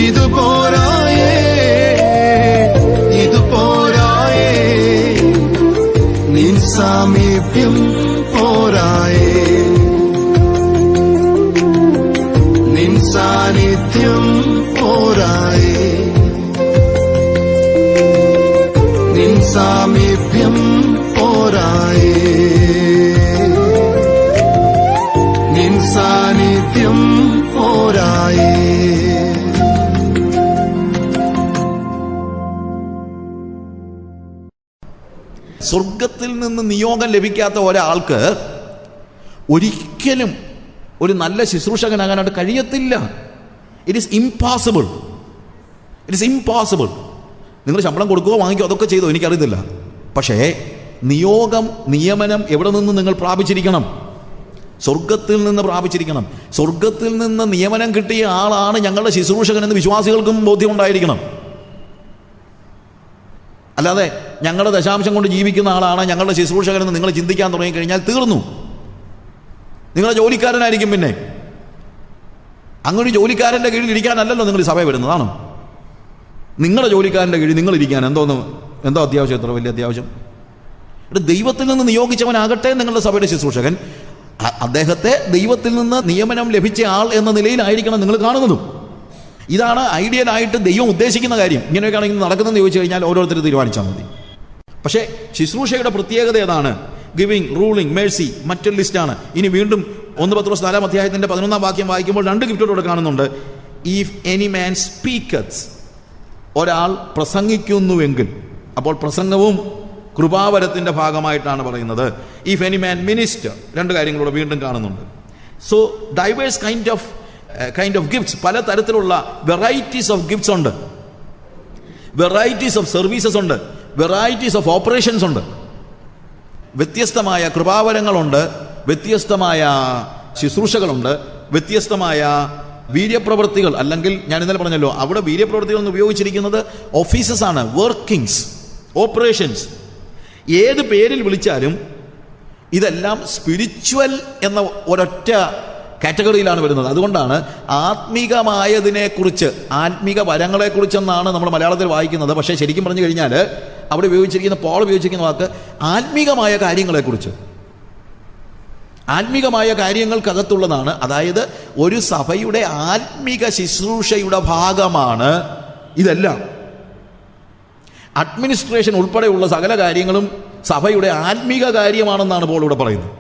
ഇത് പോരായേ, ഇത് പോരായേ, നിൻ സാമീപ്യം പോരായേ, നിൻ സാന്നിധ്യം പോരായേ, നിൻ സാമീപ്യം പോരായേ, നിൻ സാന്നിധ്യം പോരായേ. സ്വർഗത്തിൽ നിന്ന് നിയോഗം ലഭിക്കാത്ത ഒരാൾക്ക് ഒരിക്കലും ഒരു നല്ല ശുശ്രൂഷകനാകാനായിട്ട് കഴിയത്തില്ല. It is impossible. It is impossible. നിങ്ങൾ ശമ്പളം കൊടുക്കുകയോ വാങ്ങിക്കുകയോ അതൊക്കെ ചെയ്തോ എനിക്കറിയത്തില്ല. പക്ഷേ നിയമനം എവിടെ നിന്ന് നിങ്ങൾ പ്രാപിച്ചിരിക്കണം? സ്വർഗത്തിൽ നിന്ന് പ്രാപിച്ചിരിക്കണം. സ്വർഗത്തിൽ നിന്ന് നിയമനം കിട്ടിയ ആളാണ് ഞങ്ങളുടെ ശുശ്രൂഷകനെന്ന് വിശ്വാസികൾക്കും ബോധ്യമുണ്ടായിരിക്കണം. അല്ലാതെ ഞങ്ങളുടെ ദശാംശം കൊണ്ട് ജീവിക്കുന്ന ആളാണ് ഞങ്ങളുടെ ശുശ്രൂഷകനെന്ന് നിങ്ങൾ ചിന്തിക്കാൻ തുടങ്ങിക്കഴിഞ്ഞാൽ തീർന്നു. നിങ്ങളുടെ ജോലിക്കാരനായിരിക്കും. പിന്നെ അങ്ങനെ ജോലിക്കാരൻ്റെ കീഴിൽ ഇരിക്കാനല്ലല്ലോ നിങ്ങൾ സഭ വരുന്നതാണോ? നിങ്ങളുടെ ജോലിക്കാരൻ്റെ കീഴിൽ നിങ്ങൾ ഇരിക്കാൻ എന്തോ അത്യാവശ്യം, എത്ര വലിയ അത്യാവശ്യം? ദൈവത്തിൽ നിന്ന് നിയോഗിച്ചവനാകട്ടെ നിങ്ങളുടെ സഭയുടെ ശുശ്രൂഷകൻ. അദ്ദേഹത്തെ ദൈവത്തിൽ നിന്ന് നിയമനം ലഭിച്ച ആൾ എന്ന നിലയിലായിരിക്കണം നിങ്ങൾ കാണുന്നതും. ഇതാണ് ഐഡിയലായിട്ട് ദൈവം ഉദ്ദേശിക്കുന്ന കാര്യം. ഇങ്ങനെയൊക്കെയാണ് ഇന്ന് നടക്കുന്നതെന്ന് ചോദിച്ചു കഴിഞ്ഞാൽ ഓരോരുത്തർ തീരുമാനിച്ചാൽ മതി. പക്ഷേ ശുശ്രൂഷയുടെ പ്രത്യേകത ഏതാണ്? ഗിവിംഗ്, റൂളിംഗ്, മേഴ്സി മറ്റൊരു ലിസ്റ്റാണ്. ഇനി വീണ്ടും 1 പത്രോസ് 4-ാം അധ്യായത്തിന്റെ 11-ാം വാക്യം വായിക്കുമ്പോൾ 2 ഗിഫ്റ്റോടെ കാണുന്നുണ്ട്. ഇഫ് എനി മാൻ സ്പീക്കത്ത്, ഒരാൾ പ്രസംഗിക്കുന്നുവെങ്കിൽ, അപ്പോൾ പ്രസംഗവും കൃപാവരത്തിന്റെ ഭാഗമായിട്ടാണ് പറയുന്നത്. ഇഫ് എനി മാൻ മിനിസ്റ്റർ, 2 കാര്യങ്ങളൂടെ വീണ്ടും കാണുന്നുണ്ട്. So diverse kind of gifts, പല തരത്തിലുള്ള വെറൈറ്റീസ് ഓഫ് ഗിഫ്റ്റ്സ് ഉണ്ട്, വെറൈറ്റീസ് ഓഫ് സർവീസസ് ഉണ്ട്, വെറൈറ്റീസ് ഓഫ് ഓപ്പറേഷൻസ് ഉണ്ട്. വ്യത്യസ്തമായ കൃപാവരങ്ങളുണ്ട്, വ്യത്യസ്തമായ ശുശ്രൂഷകളുണ്ട്, വ്യത്യസ്തമായ വീര്യപ്രവൃത്തികൾ. അല്ലെങ്കിൽ ഞാൻ ഇന്നലെ പറഞ്ഞല്ലോ, അവിടെ വീര്യപ്രവൃത്തികൾ എന്ന് ഉപയോഗിച്ചിരിക്കുന്നത് ഓഫീസസ് ആണ്, വർക്കിങ്സ്, ഓപ്പറേഷൻസ്. ഏത് പേരിൽ വിളിച്ചാലും ഇതെല്ലാം സ്പിരിച്വൽ എന്ന ഒരൊറ്റ കാറ്റഗറിയിലാണ് വരുന്നത്. അതുകൊണ്ടാണ് ആത്മീകമായതിനെക്കുറിച്ച്, ആത്മീക വരങ്ങളെക്കുറിച്ചെന്നാണ് നമ്മൾ മലയാളത്തിൽ വായിക്കുന്നത്. പക്ഷേ ശരിക്കും പറഞ്ഞു കഴിഞ്ഞാൽ അവിടെ ഉപയോഗിച്ചിരിക്കുന്ന, പോൾ ഉപയോഗിച്ചിരിക്കുന്ന വാക്ക് ആത്മീകമായ കാര്യങ്ങളെക്കുറിച്ച്, ആത്മീകമായ കാര്യങ്ങൾക്കകത്തുള്ളതാണ്. അതായത് ഒരു സഭയുടെ ആത്മീക ശുശ്രൂഷയുടെ ഭാഗമാണ് ഇതെല്ലാം. അഡ്മിനിസ്ട്രേഷൻ ഉൾപ്പെടെയുള്ള സകല കാര്യങ്ങളും സഭയുടെ ആത്മീക കാര്യമാണെന്നാണ് പോൾ ഇവിടെ പറയുന്നത്.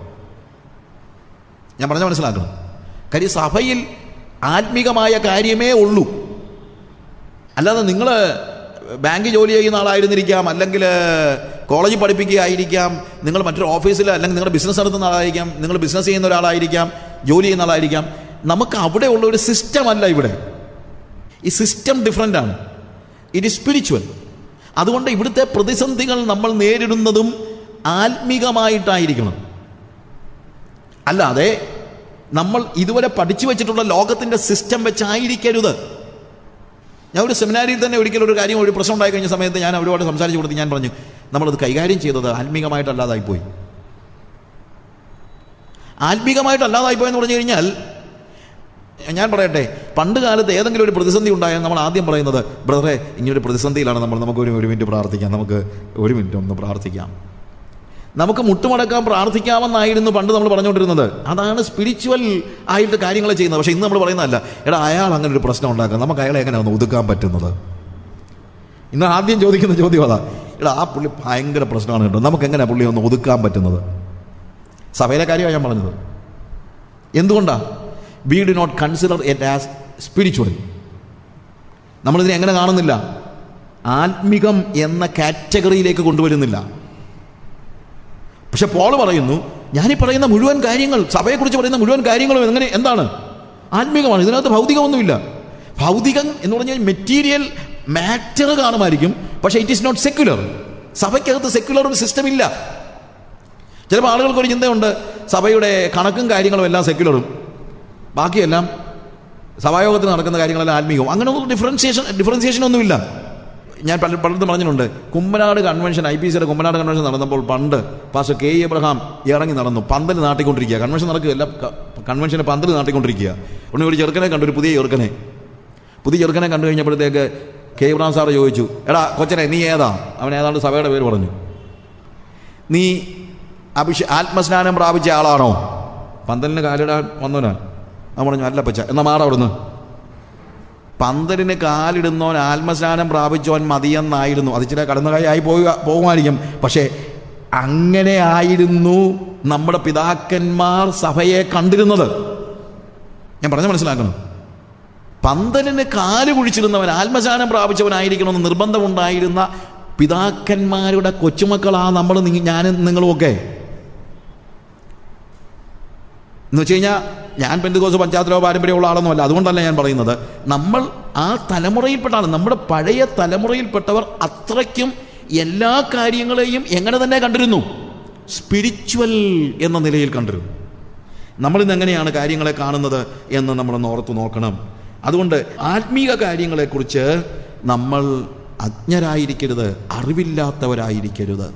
ഞാൻ പറഞ്ഞ മനസ്സിലാക്കണം. കാര്യം സഭയിൽ ആത്മീകമായ കാര്യമേ ഉള്ളൂ. അല്ലാതെ നിങ്ങൾ ബാങ്ക് ജോലി ചെയ്യുന്ന ആളായിരുന്നിരിക്കാം, അല്ലെങ്കിൽ കോളേജിൽ പഠിപ്പിക്കുകയായിരിക്കാം, നിങ്ങൾ മറ്റൊരു ഓഫീസിൽ അല്ലെങ്കിൽ നിങ്ങളുടെ ബിസിനസ് നടത്തുന്ന ആളായിരിക്കാം, നിങ്ങൾ ബിസിനസ് ചെയ്യുന്ന ഒരാളായിരിക്കാം, ജോലി ചെയ്യുന്ന ആളായിരിക്കാം. നമുക്ക് അവിടെ ഉള്ള ഒരു സിസ്റ്റം അല്ല ഇവിടെ. ഈ സിസ്റ്റം ഡിഫറൻ്റ് ആണ്. It is spiritual. അതുകൊണ്ട് ഇവിടുത്തെ പ്രതിസന്ധികൾ നമ്മൾ നേരിടുന്നതും ആത്മീകമായിട്ടായിരിക്കണം. അല്ലാതെ നമ്മൾ ഇതുവരെ പഠിച്ചു വെച്ചിട്ടുള്ള ലോകത്തിൻ്റെ സിസ്റ്റം വെച്ചായിരിക്കരുത്. ഞാൻ ഒരു സെമിനാരിയിൽ തന്നെ ഒരിക്കലും ഒരു കാര്യം, ഒരു പ്രശ്നം ഉണ്ടായി കഴിഞ്ഞ സമയത്ത് ഞാൻ അവരോട് സംസാരിച്ചു കൊടുത്ത് ഞാൻ പറഞ്ഞു, നമ്മളത് കൈകാര്യം ചെയ്തത് ആത്മീകമായിട്ടല്ലാതായിപ്പോയി. ആത്മീകമായിട്ടല്ലാതായിപ്പോയി എന്ന് പറഞ്ഞു കഴിഞ്ഞാൽ, ഞാൻ പറയട്ടെ, പണ്ട് കാലത്ത് ഏതെങ്കിലും ഒരു പ്രതിസന്ധി ഉണ്ടായാൽ നമ്മൾ ആദ്യം പറയുന്നത്, ബ്രദറെ ഇങ്ങനൊരു പ്രതിസന്ധിയിലാണ് നമുക്ക് ഒരു മിനിറ്റ് പ്രാർത്ഥിക്കാം, നമുക്ക് ഒരു മിനിറ്റ് ഒന്ന് പ്രാർത്ഥിക്കാം, നമുക്ക് മുട്ടുമടക്കാൻ പ്രാർത്ഥിക്കാമെന്നായിരുന്നു പണ്ട് നമ്മൾ പറഞ്ഞുകൊണ്ടിരുന്നത്. അതാണ് സ്പിരിച്വൽ ആയിട്ട് കാര്യങ്ങൾ ചെയ്യുന്നത്. പക്ഷേ ഇന്ന് നമ്മൾ പറയുന്നതല്ല, എടാ അയാൾ അങ്ങനെ ഒരു പ്രശ്നം ഉണ്ടാക്കുക, നമുക്ക് അയാളെ എങ്ങനെയാണ് ഒതുക്കാൻ പറ്റുന്നത്. ഇന്ന് ആദ്യം ചോദിക്കുന്ന ചോദ്യം അതാ, എടാ ആ പുള്ളി ഭയങ്കര പ്രശ്നമാണ് കേട്ടോ, നമുക്ക് എങ്ങനെയാണ് പുള്ളി ഒന്ന് ഒതുക്കാൻ പറ്റുന്നത്. സഭയിലെ കാര്യമാണ് ഞാൻ പറഞ്ഞത്. എന്തുകൊണ്ടാണ്? We do not consider it as spiritual. നമ്മളിതിനെ എങ്ങനെ കാണുന്നില്ല? ആത്മികം എന്ന കാറ്റഗറിയിലേക്ക് കൊണ്ടുവരുന്നില്ല. പക്ഷെ പോൾ പറയുന്നു, ഞാനീ പറയുന്ന മുഴുവൻ കാര്യങ്ങൾ, സഭയെക്കുറിച്ച് പറയുന്ന മുഴുവൻ കാര്യങ്ങളും എന്താണ്? ആത്മീകമാണ്. ഇതിനകത്ത് ഭൗതികമൊന്നുമില്ല. ഭൗതികം എന്ന് പറഞ്ഞാൽ മെറ്റീരിയൽ മാറ്റർ കാണുമായിരിക്കും, പക്ഷേ ഇറ്റ് ഈസ് നോട്ട് സെക്യുലർ. സഭയ്ക്കകത്ത് സെക്യുലർ ഒരു സിസ്റ്റം ഇല്ല. ചിലപ്പോൾ ആളുകൾക്കൊരു ചിന്തയുണ്ട്, സഭയുടെ കണക്കും കാര്യങ്ങളും എല്ലാം സെക്യുലറും ബാക്കിയെല്ലാം സഭായോഗത്തിൽ നടക്കുന്ന കാര്യങ്ങളെല്ലാം ആത്മീകവും. അങ്ങനെ ഒന്നും ഡിഫറൻസിയേഷൻ ഒന്നുമില്ല. ഞാൻ പലർക്കും പറഞ്ഞിട്ടുണ്ട്, കുമ്പനാട് കൺവെൻഷൻ, IPCയുടെ കുമ്പനാട് കൺവെൻഷൻ നടന്നപ്പോൾ പണ്ട് പാസ്റ്റർ K. എബ്രഹാം ഇറങ്ങി നടന്നു, പന്തൽ നാട്ടിക്കൊണ്ടിരിക്കുക. കൺവെൻഷൻ നടക്കുകയല്ല, കൺവെൻഷന് പന്തൽ നാട്ടിക്കൊണ്ടിരിക്കുക. ഉടനെ ഒരു ചെറുക്കനെ കണ്ടു, ഒരു പുതിയ ചെറുക്കനെ. പുതിയ ചെറുക്കനെ കണ്ടു കഴിഞ്ഞപ്പോഴത്തേക്ക് കെ ഇബ്രാം സാറ് ചോദിച്ചു, എടാ കൊച്ചനെ നീ ഏതാ? അവൻ ഏതാണ്ട് സഭയുടെ പേര് പറഞ്ഞു. നീ ആത്മസ്നാനം പ്രാപിച്ച ആളാണോ? പന്തലിന് കാലിടാൻ വന്നവനാ. അവൻ പറഞ്ഞു, അല്ല പച്ച. എന്നാ മാറാ അവിടുന്ന്. പന്തലിന് കാലിടുന്നവൻ ആത്മസ്നാനം പ്രാപിച്ചവൻ മതിയെന്നായിരുന്നു. അത് ചില കടന്നുകായി പോകുമായിരിക്കും. പക്ഷേ അങ്ങനെ ആയിരുന്നു നമ്മുടെ പിതാക്കന്മാർ സഭയെ കണ്ടിരുന്നത്. ഞാൻ പറഞ്ഞ മനസ്സിലാക്കണം. പന്തലിന് കാല് കുഴിച്ചിരുന്നവൻ ആത്മസ്നാനം പ്രാപിച്ചവനായിരിക്കണമെന്ന് നിർബന്ധമുണ്ടായിരുന്ന പിതാക്കന്മാരുടെ കൊച്ചുമക്കളാ നമ്മൾ, ഞാനും നിങ്ങളുമൊക്കെ. എന്ന് വെച്ച് കഴിഞ്ഞാൽ ഞാൻ പെന്തക്കോസ്ത് പഞ്ചായത്തിലോ പാരമ്പര്യമുള്ള ആളൊന്നുമല്ല. അതുകൊണ്ടല്ല ഞാൻ പറയുന്നത്. നമ്മൾ ആ തലമുറയിൽപ്പെട്ടാണ്. നമ്മുടെ പഴയ തലമുറയിൽപ്പെട്ടവർ അത്രയ്ക്കും എല്ലാ കാര്യങ്ങളെയും എങ്ങനെ തന്നെ കണ്ടിരുന്നു? സ്പിരിച്വൽ എന്ന നിലയിൽ കണ്ടിരുന്നു. നമ്മളിന്ന് എങ്ങനെയാണ് കാര്യങ്ങളെ കാണുന്നത് എന്ന് നമ്മളൊന്ന് ഓർത്തു നോക്കണം. അതുകൊണ്ട് ആത്മീക കാര്യങ്ങളെക്കുറിച്ച് നമ്മൾ അജ്ഞരായിരിക്കരുത്, അറിവില്ലാത്തവരായിരിക്കരുത്.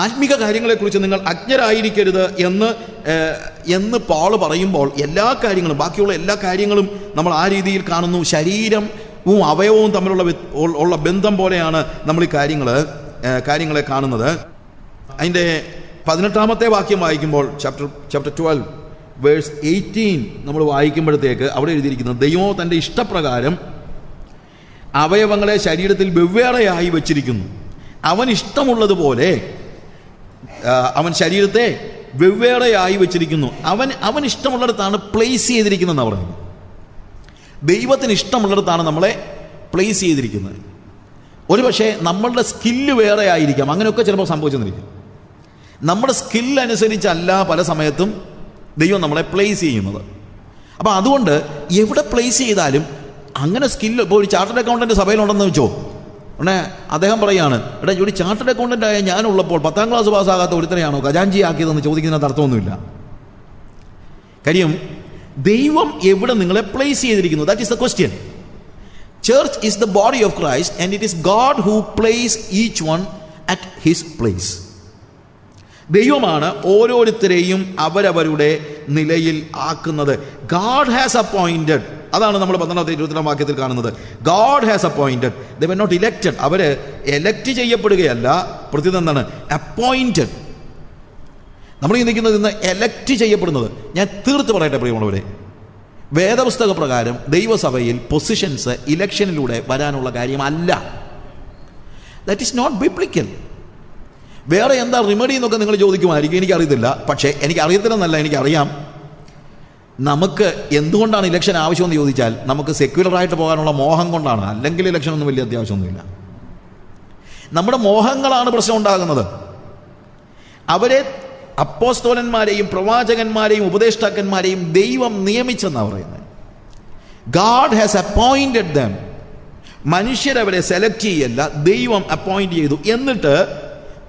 ആത്മീക കാര്യങ്ങളെക്കുറിച്ച് നിങ്ങൾ അജ്ഞരായിരിക്കരുത് എന്ന് പൗല് പറയുമ്പോൾ എല്ലാ കാര്യങ്ങളും, ബാക്കിയുള്ള എല്ലാ കാര്യങ്ങളും നമ്മൾ ആ രീതിയിൽ കാണുന്നു. ശരീരവും അവയവവും തമ്മിലുള്ള ബന്ധം പോലെയാണ് നമ്മൾ ഈ കാര്യങ്ങളെ കാണുന്നത്. അതിൻ്റെ 18-ാമത്തെ വാക്യം വായിക്കുമ്പോൾ ചാപ്റ്റർ 12 വേഴ്സ് 18 നമ്മൾ വായിക്കുമ്പോഴത്തേക്ക് അവിടെ എഴുതിയിരിക്കുന്നത്, ദൈവം തൻ്റെ ഇഷ്ടപ്രകാരം അവയവങ്ങളെ ശരീരത്തിൽ വെവ്വേറെയായി വച്ചിരിക്കുന്നു. അവൻ ഇഷ്ടമുള്ളതുപോലെ അവൻ ശരീരത്തെ വെവ്വേറെയായി വെച്ചിരിക്കുന്നു. അവൻ ഇഷ്ടമുള്ളിടത്താണ് പ്ലേസ് ചെയ്തിരിക്കുന്നതെന്ന് പറയുന്നത്. ദൈവത്തിന് ഇഷ്ടമുള്ളിടത്താണ് നമ്മളെ പ്ലേസ് ചെയ്തിരിക്കുന്നത്. ഒരു പക്ഷേ നമ്മളുടെ സ്കില്ല് വേറെ ആയിരിക്കാം. അങ്ങനെയൊക്കെ ചിലപ്പോൾ സംഭവിച്ചെന്നിരിക്കും. നമ്മുടെ സ്കില്ലനുസരിച്ചല്ല പല സമയത്തും ദൈവം നമ്മളെ പ്ലേസ് ചെയ്യുന്നത്. അപ്പം അതുകൊണ്ട് എവിടെ പ്ലേസ് ചെയ്താലും അങ്ങനെ സ്കില്ല്, ഇപ്പോൾ ഒരു ചാർട്ടേഡ് അക്കൗണ്ടൻ്റ് സഭയിലുണ്ടെന്ന് വെച്ചോ, ഉടനെ അദ്ദേഹം പറയാണ്, എടാ ഒരു ചാർട്ടേഡ് അക്കൗണ്ടൻ്റ് ആയ ഞാനുള്ളപ്പോൾ 10ാം ക്ലാസ് പാസ്സാകാത്ത ഒരുത്തനെയാണോ ഖജാൻജി ആക്കിയതെന്ന് ചോദിക്കുന്നതിനകത്ത് അർത്ഥമൊന്നുമില്ല. കാര്യം ദൈവം എവിടെ നിങ്ങളെ പ്ലേസ് ചെയ്തിരിക്കുന്നു, that is the question. Church is the body of Christ and it is God who place each one at his place. ദൈവമാണ് ഓരോരുത്തരെയും അവരവരുടെ നിലയിൽ ആക്കുന്നത്. God has appointed. അതാണ് നമ്മൾ 12-22 വാക്യത്തിൽ കാണുന്നത്. God has appointed. They were not elected. അവര് എലക്ട് ചെയ്യപ്പെടുകയല്ല, പ്രത്യേകം എന്താണ്? അപ്പോയിന്റഡ്. നമ്മൾ ചിന്തിക്കുന്നത് ഇന്ന് എലക്ട് ചെയ്യപ്പെടുന്നത്. ഞാൻ തീർത്ത് പറയട്ടെ പ്രിയമുള്ളവരെ, വേദപുസ്തക പ്രകാരം ദൈവസഭയിൽ പൊസിഷൻസ് ഇലക്ഷനിലൂടെ വരാനുള്ള കാര്യമല്ല. That is not biblical. വേറെ എന്താ റിമഡി എന്നൊക്കെ നിങ്ങൾ ചോദിക്കുമായിരിക്കും. എനിക്കറിയത്തില്ല. പക്ഷേ എനിക്കറിയത്തില്ലെന്നല്ല, എനിക്കറിയാം. നമുക്ക് എന്തുകൊണ്ടാണ് ഇലക്ഷൻ ആവശ്യമെന്ന് ചോദിച്ചാൽ നമുക്ക് സെക്യുലറായിട്ട് പോകാനുള്ള മോഹം കൊണ്ടാണ്. അല്ലെങ്കിൽ ഇലക്ഷൻ ഒന്നും വലിയ അത്യാവശ്യമൊന്നുമില്ല. നമ്മുടെ മോഹങ്ങളാണ് പ്രശ്നം ഉണ്ടാകുന്നത്. അവരെ അപ്പോസ്തലന്മാരെയും പ്രവാചകന്മാരെയും ഉപദേഷ്ടാക്കന്മാരെയും ദൈവം നിയമിച്ചെന്നാണ് പറയുന്നത്. God has appointed them. മനുഷ്യരവരെ സെലക്ട് ചെയ്യല്ല, ദൈവം അപ്പോയിന്റ് ചെയ്തു. എന്നിട്ട്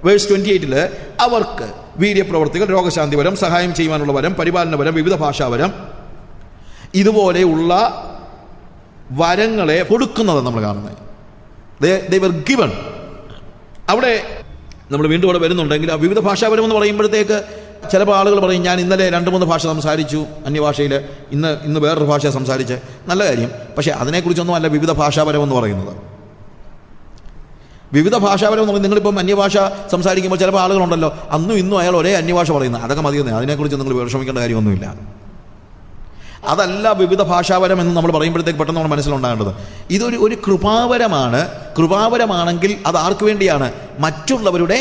വേഴ്സ് 28 അവർക്ക് വീര്യപ്രവർത്തികൾ, രോഗശാന്തി വരം, സഹായം ചെയ്യുവാനുള്ള വരം, പരിപാലന വരം, വിവിധ ഭാഷാവരം, ഇതുപോലെയുള്ള വരങ്ങളെ കൊടുക്കുന്നത് നമ്മൾ കാണുന്നത്. they were given. അവിടെ നമ്മൾ വീണ്ടും അവിടെ വരുന്നുണ്ടെങ്കിൽ ആ വിവിധ ഭാഷാവരം എന്ന് പറയുമ്പോഴത്തേക്ക് ചിലപ്പോൾ ആളുകൾ പറയും, ഞാൻ ഇന്നലെ 2-3 ഭാഷ സംസാരിച്ചു അന്യഭാഷയിൽ, ഇന്ന് വേറൊരു ഭാഷ സംസാരിച്ച്. നല്ല കാര്യം. പക്ഷേ അതിനെക്കുറിച്ചൊന്നും അല്ല വിവിധ ഭാഷാവരം എന്ന് പറയുന്നത്. വിവിധ ഭാഷാപരം എന്ന് പറയുന്നത്, നിങ്ങളിപ്പം അന്യഭാഷ സംസാരിക്കുമ്പോൾ ചിലപ്പോൾ ആളുകളുണ്ടല്ലോ അന്നും ഇന്നും അയാൾ ഒരേ അന്യഭാഷ പറയുന്നത്, അതൊക്കെ മതിയെന്ന്. അതിനെക്കുറിച്ച് നിങ്ങൾ വിഷമിക്കേണ്ട കാര്യമൊന്നുമില്ല. അതല്ല വിവിധ ഭാഷാപരം എന്ന് നമ്മൾ പറയുമ്പോഴത്തേക്ക് പെട്ടെന്ന് നമ്മൾ മനസ്സിലുണ്ടാകേണ്ടത്. ഇതൊരു കൃപാവരമാണ്. കൃപാവരമാണെങ്കിൽ അത് ആർക്ക് വേണ്ടിയാണ്? മറ്റുള്ളവരുടെ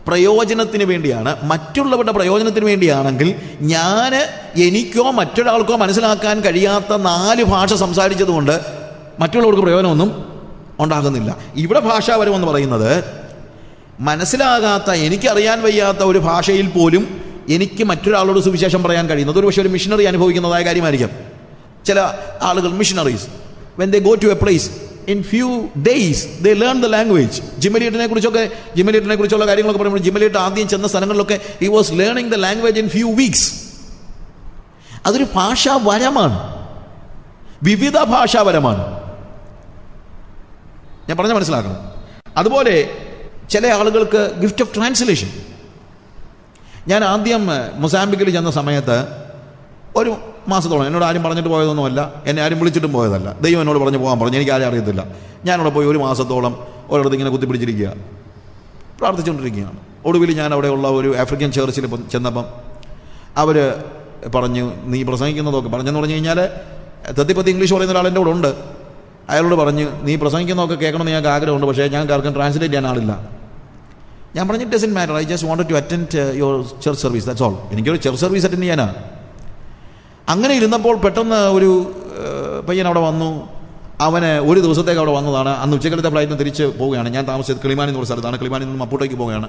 പ്രയോജനത്തിന് വേണ്ടിയാണ്. മറ്റുള്ളവരുടെ പ്രയോജനത്തിന് വേണ്ടിയാണെങ്കിൽ എനിക്കോ മറ്റൊരാൾക്കോ മനസ്സിലാക്കാൻ കഴിയാത്ത 4 ഭാഷ സംസാരിച്ചതുകൊണ്ട് മറ്റുള്ളവർക്ക് പ്രയോജനമൊന്നും ഉണ്ടാകുന്നില്ല. ഇവിടെ ഭാഷാപരം എന്ന് പറയുന്നത് മനസ്സിലാകാത്ത, എനിക്കറിയാൻ വയ്യാത്ത ഒരു ഭാഷയിൽ പോലും എനിക്ക് മറ്റൊരാളോട് സുവിശേഷം പറയാൻ കഴിയുന്നത് ഒരു പക്ഷേ ഒരു മിഷണറി അനുഭവിക്കുന്നതായ കാര്യമായിരിക്കും. ചില ആളുകൾ missionaries when they go to a place in few days they learn the language. ജിമലിയേറ്റിനെ കുറിച്ചുള്ള കാര്യങ്ങളൊക്കെ പറയുമ്പോൾ ജിമലിയേറ്റ് ആദ്യം ചെന്ന സ്ഥലങ്ങളിലൊക്കെ he was learning the language in few weeks. അതൊരു ഭാഷാവരമാണ്, വിവിധ ഭാഷാവരമാണ്. ഞാൻ പറഞ്ഞ മനസ്സിലാക്കണം. അതുപോലെ ചില ആളുകൾക്ക് ഗിഫ്റ്റ് ഓഫ് ട്രാൻസ്ലേഷൻ. ഞാൻ ആദ്യം മൊസാംബിക്കിൽ ചെന്ന സമയത്ത് മാസത്തോളം. എന്നോട് ആരും പറഞ്ഞിട്ട് പോയതൊന്നുമല്ല, എന്നെ ആരും വിളിച്ചിട്ടും പോയതല്ല. ദൈവം എന്നോട് പറഞ്ഞു പോകാൻ പറഞ്ഞു. എനിക്ക് ആരും അറിയത്തില്ല. ഞാനവിടെ പോയി 1 മാസത്തോളം ഒരിടത്ത് ഇങ്ങനെ കുത്തിപ്പിടിച്ചിരിക്കുക, പ്രാർത്ഥിച്ചുകൊണ്ടിരിക്കുകയാണ്. ഒടുവിൽ ഞാൻ അവിടെയുള്ള ഒരു ആഫ്രിക്കൻ ചേർച്ചിൽ ചെന്നപ്പം അവർ പറഞ്ഞു, നീ പ്രസംഗിക്കുന്നതൊക്കെ പറഞ്ഞെന്ന് പറഞ്ഞു കഴിഞ്ഞാൽ തത്തിപ്പത്തി ഇംഗ്ലീഷ് പറയുന്ന ഒരാൾ എൻ്റെ കൂടെ ഉണ്ട്. അയാളോട് പറഞ്ഞു, നീ പ്രസംഗിക്കുന്നതൊക്കെ കേൾക്കണമെന്ന് ഞങ്ങൾക്ക് ആഗ്രഹമുണ്ട്, പക്ഷേ ഞങ്ങൾക്ക് ആർക്കും ട്രാൻസ്ലേറ്റ് ചെയ്യാൻ ആളില്ല. ഞാൻ പറഞ്ഞു, it doesn't matter, I just wanted to attend your church service, that's all. എനിക്കൊരു ചർച്ച് സർവീസ് അറ്റൻഡ് ചെയ്യാനാണ്. അങ്ങനെ ഇരുന്നപ്പോൾ പെട്ടെന്ന് ഒരു പയ്യൻ അവിടെ വന്നു. അവന് ഒരു ദിവസത്തേക്ക് അവിടെ വന്നതാണ്. അന്ന് ഉച്ചക്കലത്തെ ഫ്ലൈറ്റിന് തിരിച്ച് പോവുകയാണ്. ഞാൻ താമസിച്ചത് കിളിമാനി എന്ന് പറഞ്ഞ സ്ഥലത്താണ്. കിളിമാനിയിൽ നിന്ന് മപ്പൂട്ടോയ്ക്ക് പോവുകയാണ്.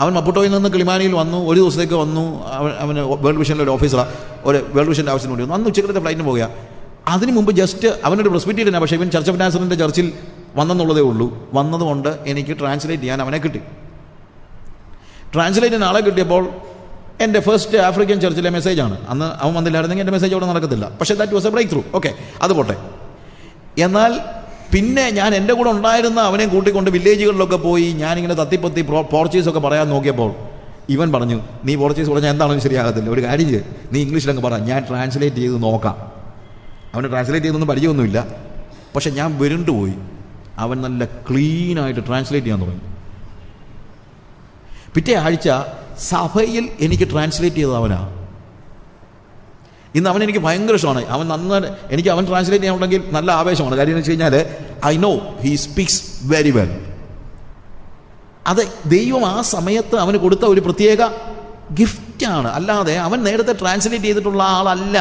അവൻ മപ്പൂട്ടോയിൽ നിന്ന് കിളിമാനിയിൽ വന്നു. ഒരു ദിവസത്തേക്ക് വന്നു. അവന് വേൾഡ് വിഷനിലെ ഒരു ഓഫീസറാണ്, ഒരു വേൾഡ് വിഷൻ്റെ ആവശ്യത്തിന് വേണ്ടി വന്നു. അന്ന് ഉച്ചക്കലത്തെ ഫ്ലൈറ്റിന് പോവുക. അതിന് മുമ്പ് ജസ്റ്റ് അവനൊരു പ്രസ്ബിറ്റീരിയനാണ്, പക്ഷേ ഇവൻ ചർച്ച് ഓഫ് നാസറിൻ്റെ ചർച്ചിൽ വന്നെന്നുള്ളതേ ഉള്ളൂ. വന്നതുകൊണ്ട് എനിക്ക് ട്രാൻസ്ലേറ്റ് ചെയ്യാൻ അവനെ കിട്ടി. ട്രാൻസ്ലേറ്റ് ചെയ്യാൻ ആളെ കിട്ടിയപ്പോൾ എൻ്റെ ഫസ്റ്റ് ആഫ്രിക്കൻ ചർച്ചിലെ മെസ്സേജാണ്. അന്ന് അവൻ വന്നില്ലായിരുന്നെങ്കിൽ എൻ്റെ മെസ്സേജ് അവിടെ നടക്കത്തില്ല. പക്ഷേ that was a breakthrough. Okay, അത് പോട്ടെ. എന്നാൽ പിന്നെ ഞാൻ എൻ്റെ കൂടെ ഉണ്ടായിരുന്ന അവനെ കൂട്ടിക്കൊണ്ട് വില്ലേജുകളിലൊക്കെ പോയി ഞാനിങ്ങനെ തത്തിപ്പത്തി പോർച്ചുഗീസൊക്കെ പറയാൻ നോക്കിയപ്പോൾ ഇവൻ പറഞ്ഞു, നീ പോർച്ചുഗീസ് പറഞ്ഞാൽ എന്താണെന്ന് ശരിയാകത്തില്ല, ഒരു കാര്യം ചെയ്ത് നീ ഇംഗ്ലീഷിലങ്ങ് പറ, ഞാൻ ട്രാൻസ്ലേറ്റ് ചെയ്ത് നോക്കാം. അവന് ട്രാൻസ്ലേറ്റ് ചെയ്തൊന്നും പരിചയമൊന്നുമില്ല. പക്ഷെ ഞാൻ വിരുണ്ടുപോയി. അവൻ നല്ല ക്ലീനായിട്ട് ട്രാൻസ്ലേറ്റ് ചെയ്യാൻ തുടങ്ങി. പിറ്റേ ആഴ്ച സഭയിൽ എനിക്ക് ട്രാൻസ്ലേറ്റ് ചെയ്തത് അവനാണ്. ഇന്ന് അവൻ എനിക്ക് ഭയങ്കര ഇഷ്ടമാണ്. അവൻ നന്നായി എനിക്ക് അവൻ ട്രാൻസ്ലേറ്റ് ചെയ്യാനുണ്ടെങ്കിൽ നല്ല ആവേശമാണ്. കാര്യം എന്ന് വെച്ച് കഴിഞ്ഞാൽ I know he speaks very well. അത് ദൈവം ആ സമയത്ത് അവന് കൊടുത്ത ഒരു പ്രത്യേക ഗിഫ്റ്റാണ്. അല്ലാതെ അവൻ നേരത്തെ ട്രാൻസ്ലേറ്റ് ചെയ്തിട്ടുള്ള ആളല്ല.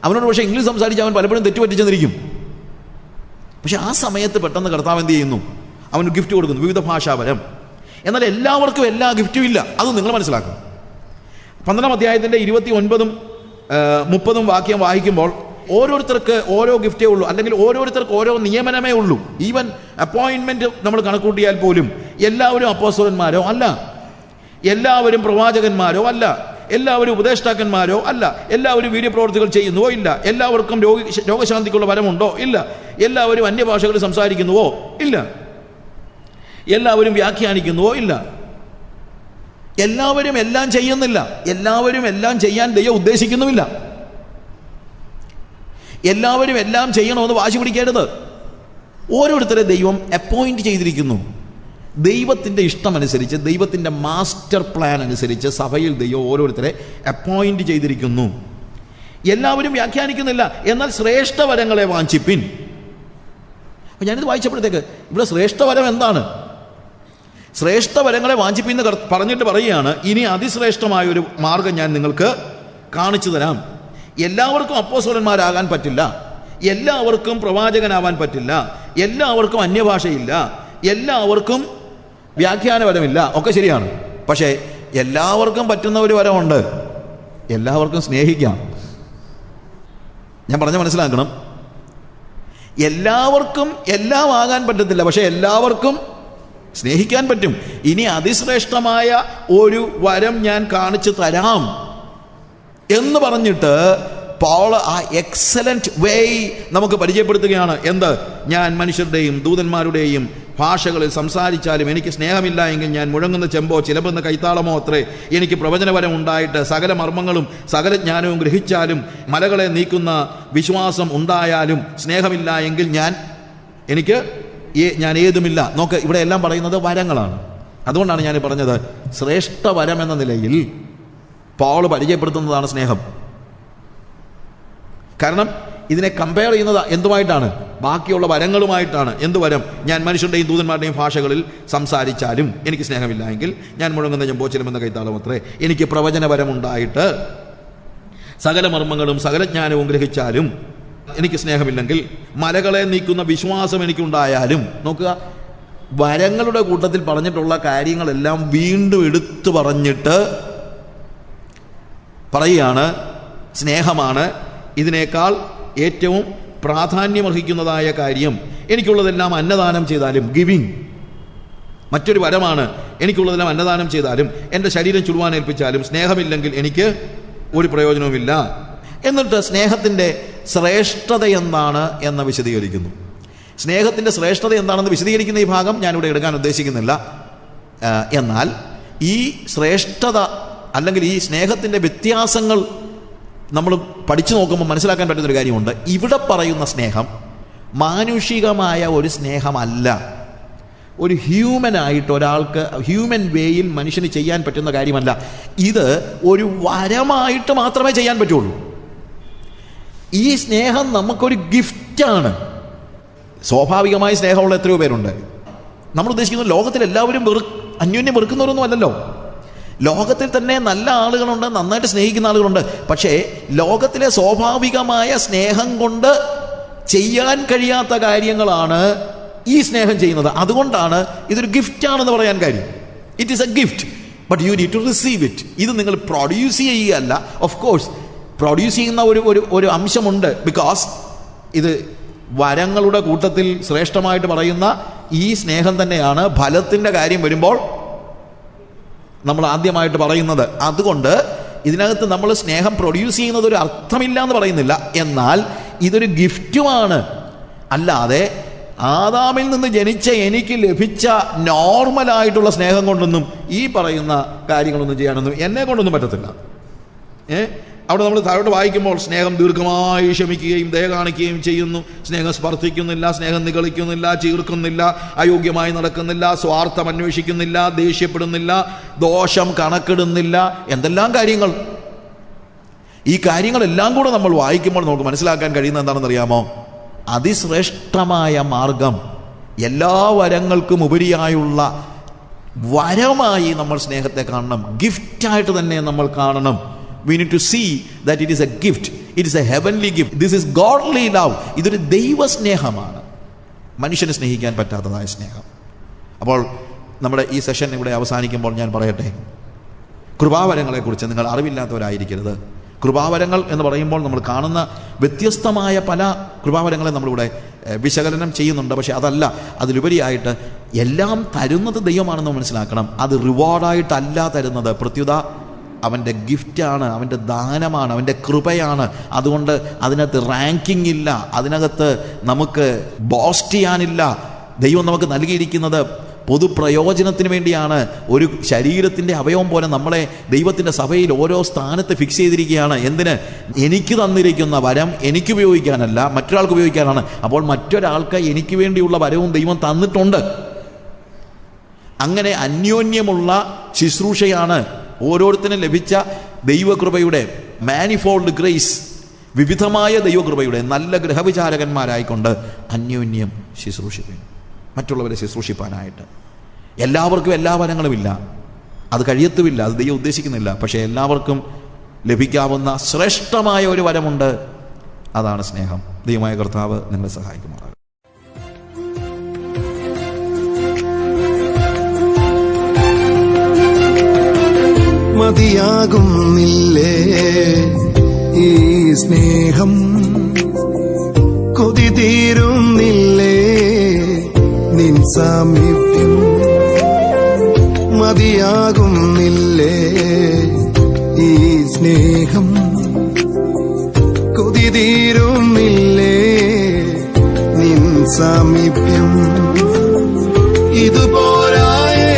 അവനോട് പക്ഷേ ഇംഗ്ലീഷ് സംസാരിച്ച് അവൻ പലപ്പോഴും തെറ്റുപറ്റിച്ചെന്നിരിക്കും. പക്ഷെ ആ സമയത്ത് പെട്ടെന്ന് കർത്താവ് എന്ത് ചെയ്യുന്നു? അവന് ഗിഫ്റ്റ് കൊടുക്കുന്നു, വിവിധ ഭാഷാപരം. എന്നാൽ എല്ലാവർക്കും എല്ലാ ഗിഫ്റ്റും ഇല്ല, അത് നിങ്ങൾ മനസ്സിലാക്കണം. 12-ാം അധ്യായത്തിൻ്റെ 29-ഉം 30-ഉം വാക്യം വായിക്കുമ്പോൾ ഓരോരുത്തർക്ക് ഓരോ ഗിഫ്റ്റേ ഉള്ളൂ, അല്ലെങ്കിൽ ഓരോരുത്തർക്ക് ഓരോ നിയമനമേ ഉള്ളൂ. ഈവൻ അപ്പോയിൻമെൻറ്റ് നമ്മൾ കണക്കൂട്ടിയാൽ പോലും എല്ലാവരും അപ്പോസ്തലന്മാരോ അല്ല, എല്ലാവരും പ്രവാചകന്മാരോ അല്ല, എല്ലാവരും ഉപദേഷ്ടാക്കന്മാരോ അല്ല, എല്ലാവരും വീര്യപ്രവർത്തികൾ ചെയ്യുന്നുവോ ഇല്ല, എല്ലാവർക്കും രോഗശാന്തിക്കുള്ള വരമുണ്ടോ ഇല്ല, എല്ലാവരും അന്യഭാഷകൾ സംസാരിക്കുന്നുവോ ഇല്ല, എല്ലാവരും വ്യാഖ്യാനിക്കുന്നുവോ ഇല്ല. എല്ലാവരും എല്ലാം ചെയ്യുന്നില്ല, എല്ലാവരും എല്ലാം ചെയ്യാൻ ദൈവം ഉദ്ദേശിക്കുന്നുമില്ല. എല്ലാവരും എല്ലാം ചെയ്യണമെന്ന് വാശി പിടിക്കരുത്. ഓരോരുത്തരെ ദൈവം അപ്പോയിന്റ് ചെയ്തിരിക്കുന്നു. ദൈവത്തിൻ്റെ ഇഷ്ടമനുസരിച്ച്, ദൈവത്തിൻ്റെ മാസ്റ്റർ പ്ലാൻ അനുസരിച്ച് സഭയിൽ ദൈവം ഓരോരുത്തരെ അപ്പോയിന്റ് ചെയ്തിരിക്കുന്നു. എല്ലാവരും വ്യാഖ്യാനിക്കുന്നില്ല, എന്നാൽ ശ്രേഷ്ഠവരങ്ങളെ വാഞ്ചിപ്പിൻ. അപ്പം ഞാനിത് വായിച്ചപ്പോഴത്തേക്ക് ഇവിടെ ശ്രേഷ്ഠവരം എന്താണ്? ശ്രേഷ്ഠവരങ്ങളെ വാഞ്ചിപ്പിന്ന് പറഞ്ഞിട്ട് പറയുകയാണ്, ഇനി അതിശ്രേഷ്ഠമായൊരു മാർഗം ഞാൻ നിങ്ങൾക്ക് കാണിച്ചു തരാം. എല്ലാവർക്കും അപ്പോസ്തലന്മാരാകാൻ പറ്റില്ല, എല്ലാവർക്കും പ്രവാചകനാവാൻ പറ്റില്ല, എല്ലാവർക്കും അന്യഭാഷയില്ല, എല്ലാവർക്കും വ്യാഖ്യാനപരമില്ല, ഒക്കെ ശരിയാണ്. പക്ഷേ എല്ലാവർക്കും പറ്റുന്ന ഒരു വരമുണ്ട്, എല്ലാവർക്കും സ്നേഹിക്കാം. ഞാൻ പറഞ്ഞ മനസ്സിലാക്കണം. എല്ലാവർക്കും എല്ലാം ആകാൻ പറ്റത്തില്ല, പക്ഷെ എല്ലാവർക്കും സ്നേഹിക്കാൻ പറ്റും. ഇനി അതിശ്രേഷ്ഠമായ ഒരു വരം ഞാൻ കാണിച്ചു തരാം എന്ന് പറഞ്ഞിട്ട് പൗൾ ആ എക്സലന്റ് വേ നമുക്ക് പരിചയപ്പെടുത്തുകയാണ്. എന്ത്? ഞാൻ മനുഷ്യരുടെയും ദൂതന്മാരുടെയും ഭാഷകളിൽ സംസാരിച്ചാലും എനിക്ക് സ്നേഹമില്ല എങ്കിൽ ഞാൻ മുഴങ്ങുന്ന ചെമ്പോ ചിലമ്പുന്ന കൈത്താളമോ അത്രേ. എനിക്ക് പ്രവചനപരം ഉണ്ടായിട്ട് സകല മർമ്മങ്ങളും സകല ജ്ഞാനവും ഗ്രഹിച്ചാലും മലകളെ നീക്കുന്ന വിശ്വാസം ഉണ്ടായാലും സ്നേഹമില്ല എങ്കിൽ ഞാൻ ഏതുമില്ല. നോക്ക്, ഇവിടെ എല്ലാം പറയുന്നത് വരങ്ങളാണ്. അതുകൊണ്ടാണ് ഞാൻ പറഞ്ഞത് ശ്രേഷ്ഠ വരം എന്ന നിലയിൽ പൗൾ പരിചയപ്പെടുത്തുന്നതാണ് സ്നേഹം. കാരണം ഇതിനെ കമ്പയർ ചെയ്യുന്നത് എന്തുമായിട്ടാണ്? ബാക്കിയുള്ള വരങ്ങളുമായിട്ടാണ്. എന്ത് വരം? ഞാൻ മനുഷ്യരുടെയും ദൂതന്മാരുടെയും ഭാഷകളിൽ സംസാരിച്ചാലും എനിക്ക് സ്നേഹമില്ല എങ്കിൽ ഞാൻ മുഴങ്ങുന്ന ചെമ്പോ ചിലമെന്ന കൈത്താളം അത്രേ. എനിക്ക് പ്രവചനപരമുണ്ടായിട്ട് സകല മർമ്മങ്ങളും സകല ജ്ഞാനവും ഗ്രഹിച്ചാലും എനിക്ക് സ്നേഹമില്ലെങ്കിൽ മലകളെ നീക്കുന്ന വിശ്വാസം എനിക്കുണ്ടായാലും. നോക്കുക, വരങ്ങളുടെ കൂട്ടത്തിൽ പറഞ്ഞിട്ടുള്ള കാര്യങ്ങളെല്ലാം വീണ്ടും എടുത്തു പറഞ്ഞിട്ട് പറയുകയാണ് സ്നേഹമാണ് ഇതിനേക്കാൾ ഏറ്റവും പ്രാധാന്യമർഹിക്കുന്നതായ കാര്യം. എനിക്കുള്ളതെല്ലാം അന്നദാനം ചെയ്താലും, ഗിവിങ് മറ്റൊരു വരമാണ്. എനിക്കുള്ളതെല്ലാം അന്നദാനം ചെയ്താലും എൻ്റെ ശരീരം ചുടുവാനേൽപ്പിച്ചാലും സ്നേഹമില്ലെങ്കിൽ എനിക്ക് ഒരു പ്രയോജനവുമില്ല. എന്നിട്ട് സ്നേഹത്തിൻ്റെ ശ്രേഷ്ഠത എന്താണ് എന്ന് വിശദീകരിക്കുന്നു. സ്നേഹത്തിൻ്റെ ശ്രേഷ്ഠത എന്താണെന്ന് വിശദീകരിക്കുന്ന ഈ ഭാഗം ഞാനിവിടെ എടുക്കാൻ ഉദ്ദേശിക്കുന്നില്ല. എന്നാൽ ഈ ശ്രേഷ്ഠത അല്ലെങ്കിൽ ഈ സ്നേഹത്തിൻ്റെ വ്യത്യാസങ്ങൾ നമ്മൾ പഠിച്ചു നോക്കുമ്പോൾ മനസ്സിലാക്കാൻ പറ്റുന്നൊരു കാര്യമുണ്ട്. ഇവിടെ പറയുന്ന സ്നേഹം മാനുഷികമായ ഒരു സ്നേഹമല്ല. ഒരു ഹ്യൂമനായിട്ട് ഒരാൾക്ക് ഹ്യൂമൻ വേയിൽ മനുഷ്യന് ചെയ്യാൻ പറ്റുന്ന കാര്യമല്ല. ഇത് ഒരു വരമായിട്ട് മാത്രമേ ചെയ്യാൻ പറ്റുള്ളൂ. ഈ സ്നേഹം നമുക്കൊരു ഗിഫ്റ്റാണ്. സ്വാഭാവികമായ സ്നേഹമുള്ള എത്രയോ പേരുണ്ട്. നമ്മൾ ഉദ്ദേശിക്കുന്നത് ലോകത്തിൽ എല്ലാവരും അന്യോന്യം വെറുക്കുന്നവരൊന്നും അല്ലല്ലോ. ലോകത്തിൽ തന്നെ നല്ല ആളുകളുണ്ട്, നന്നായിട്ട് സ്നേഹിക്കുന്ന ആളുകളുണ്ട്. പക്ഷേ ലോകത്തിലെ സ്വാഭാവികമായ സ്നേഹം കൊണ്ട് ചെയ്യാൻ കഴിയാത്ത കാര്യങ്ങളാണ് ഈ സ്നേഹം ചെയ്യുന്നത്. അതുകൊണ്ടാണ് ഇതൊരു ഗിഫ്റ്റാണെന്ന് പറയാൻ കാര്യം. It is a gift, but you need to receive it. ഇത് നിങ്ങൾ പ്രൊഡ്യൂസ് ചെയ്യുകയല്ല. ഓഫ് കോഴ്സ് പ്രൊഡ്യൂസ് ചെയ്യുന്ന ഒരു അംശമുണ്ട്. ബിക്കോസ് ഇത് വരങ്ങളുടെ കൂട്ടത്തിൽ ശ്രേഷ്ഠമായിട്ട് പറയുന്ന ഈ സ്നേഹം തന്നെയാണ് ഫലത്തിൻ്റെ കാര്യം വരുമ്പോൾ നമ്മൾ ആദ്യമായിട്ട് പറയുന്നത്. അതുകൊണ്ട് ഇതിനകത്ത് നമ്മൾ സ്നേഹം പ്രൊഡ്യൂസ് ചെയ്യുന്നത് ഒരു അർത്ഥമില്ല എന്ന് പറയുന്നില്ല. എന്നാൽ ഇതൊരു ഗിഫ്റ്റുമാണ്. അല്ലാതെ ആദാമിൽ നിന്ന് ജനിച്ച എനിക്ക് ലഭിച്ച നോർമലായിട്ടുള്ള സ്നേഹം കൊണ്ടൊന്നും ഈ പറയുന്ന കാര്യങ്ങളൊന്നും ചെയ്യാനൊന്നും എന്നെ കൊണ്ടൊന്നും പറ്റത്തില്ല. അവിടെ നമ്മൾ താഴോട്ട് വായിക്കുമ്പോൾ സ്നേഹം ദീർഘമായി ക്ഷമിക്കുകയും ദയ കാണിക്കുകയും ചെയ്യുന്നു, സ്നേഹം സ്പർദ്ധിക്കുന്നില്ല, സ്നേഹം നിഗളിക്കുന്നില്ല, ചീർക്കുന്നില്ല, അയോഗ്യമായി നടക്കുന്നില്ല, സ്വാർത്ഥം അന്വേഷിക്കുന്നില്ല, ദേഷ്യപ്പെടുന്നില്ല, ദോഷം കണക്കിടുന്നില്ല. എന്തെല്ലാം കാര്യങ്ങൾ! ഈ കാര്യങ്ങളെല്ലാം കൂടെ നമ്മൾ വായിക്കുമ്പോൾ നമുക്ക് മനസ്സിലാക്കാൻ കഴിയുന്ന എന്താണെന്ന് അറിയാമോ? അതിശ്രേഷ്ഠമായ മാർഗം, എല്ലാ വരങ്ങൾക്കും ഉപരിയായുള്ള വരമായി നമ്മൾ സ്നേഹത്തെ കാണണം. ഗിഫ്റ്റായിട്ട് തന്നെ നമ്മൾ കാണണം. We need to see that it is a gift. It is a heavenly gift. This is godly love. ഇതൊരു ദൈവ സ്നേഹമാണ്, മനുഷ്യനെ സ്നേഹിക്കാൻ പറ്റാത്തതായ സ്നേഹം. അപ്പോൾ നമ്മുടെ ഈ സെഷൻ ഇവിടെ അവസാനിക്കുമ്പോൾ ഞാൻ പറയട്ടെ, കൃപാവരങ്ങളെക്കുറിച്ച് നിങ്ങൾ അറിവില്ലാത്തവരായിരിക്കരുത്. കൃപാവരങ്ങൾ എന്ന് പറയുമ്പോൾ നമ്മൾ കാണുന്ന വ്യത്യസ്തമായ പല കൃപാവരങ്ങളെ നമ്മളിവിടെ വിശകലനം ചെയ്യുന്നുണ്ട്. പക്ഷെ അതല്ല, അതിലുപരിയായിട്ട് എല്ലാം തരുന്നത് ദൈവമാണെന്ന് മനസ്സിലാക്കണം. അത് റിവാർഡായിട്ടല്ല തരുന്നത്, പ്രത്യുത അവൻ്റെ ഗിഫ്റ്റാണ്, അവൻ്റെ ദാനമാണ്, അവൻ്റെ കൃപയാണ്. അതുകൊണ്ട് അതിനകത്ത് റാങ്കിങ് ഇല്ല, അതിനകത്ത് നമുക്ക് ബോസ്റ്റ് ചെയ്യാനില്ല. ദൈവം നമുക്ക് നൽകിയിരിക്കുന്നത് പൊതുപ്രയോജനത്തിന് വേണ്ടിയാണ്. ഒരു ശരീരത്തിൻ്റെ അവയവം പോലെ നമ്മളെ ദൈവത്തിൻ്റെ സഭയിൽ ഓരോ സ്ഥാനത്ത് ഫിക്സ് ചെയ്തിരിക്കുകയാണ്. എന്തിന്? എനിക്ക് തന്നിരിക്കുന്ന വരം എനിക്ക് ഉപയോഗിക്കാനല്ല, മറ്റൊരാൾക്ക് ഉപയോഗിക്കാനാണ്. അപ്പോൾ മറ്റൊരാൾക്ക് എനിക്ക് വേണ്ടിയുള്ള വരവും ദൈവം തന്നിട്ടുണ്ട്. അങ്ങനെ അന്യോന്യമുള്ള ശുശ്രൂഷയാണ് ഓരോരുത്തരും ലഭിച്ച ദൈവകൃപയുടെ മാനിഫോൾഡ് ഗ്രേസ്, വിവിധമായ ദൈവകൃപയുടെ നല്ല ഗ്രഹവിചാരകന്മാരായിക്കൊണ്ട് അന്യോന്യം ശുശ്രൂഷിക്കും, മറ്റുള്ളവരെ ശുശ്രൂഷിപ്പാനായിട്ട്. എല്ലാവർക്കും എല്ലാ വരങ്ങളുമില്ല, അത് കഴിയത്തുമില്ല, അത് ദൈവം ഉദ്ദേശിക്കുന്നില്ല. പക്ഷേ എല്ലാവർക്കും ലഭിക്കാവുന്ന ശ്രേഷ്ഠമായ ഒരു വരമുണ്ട്, അതാണ് സ്നേഹം. ദൈവമായ കർത്താവ് നിങ്ങളെ സഹായിക്കുമാറാകും. മതിയാകുന്നില്ലേ ഈ സ്നേഹം, കൊതി തീരുന്നില്ലേ നിൻ സാമീപ്യം. മതിയാകുന്നില്ലേ ഈ സ്നേഹം, കൊതി തീരുന്നില്ലേ നിൻ സാമീപ്യം. ഇതുപോരായേ,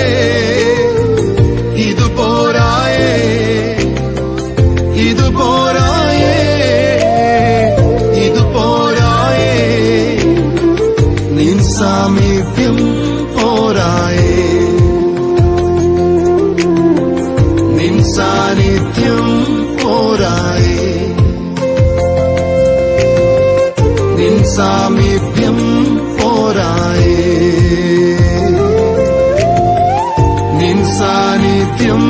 ഇതുപോരായേ, ഇതുപോരായേ, ഇതുപോരായേ, നിൻ സാമീപ്യം പോരായേ, നിൻ സാന്നിധ്യം പോരായേ, നിൻ സാമീപ്യം പോരായേ, നിൻ സാന്നിധ്യം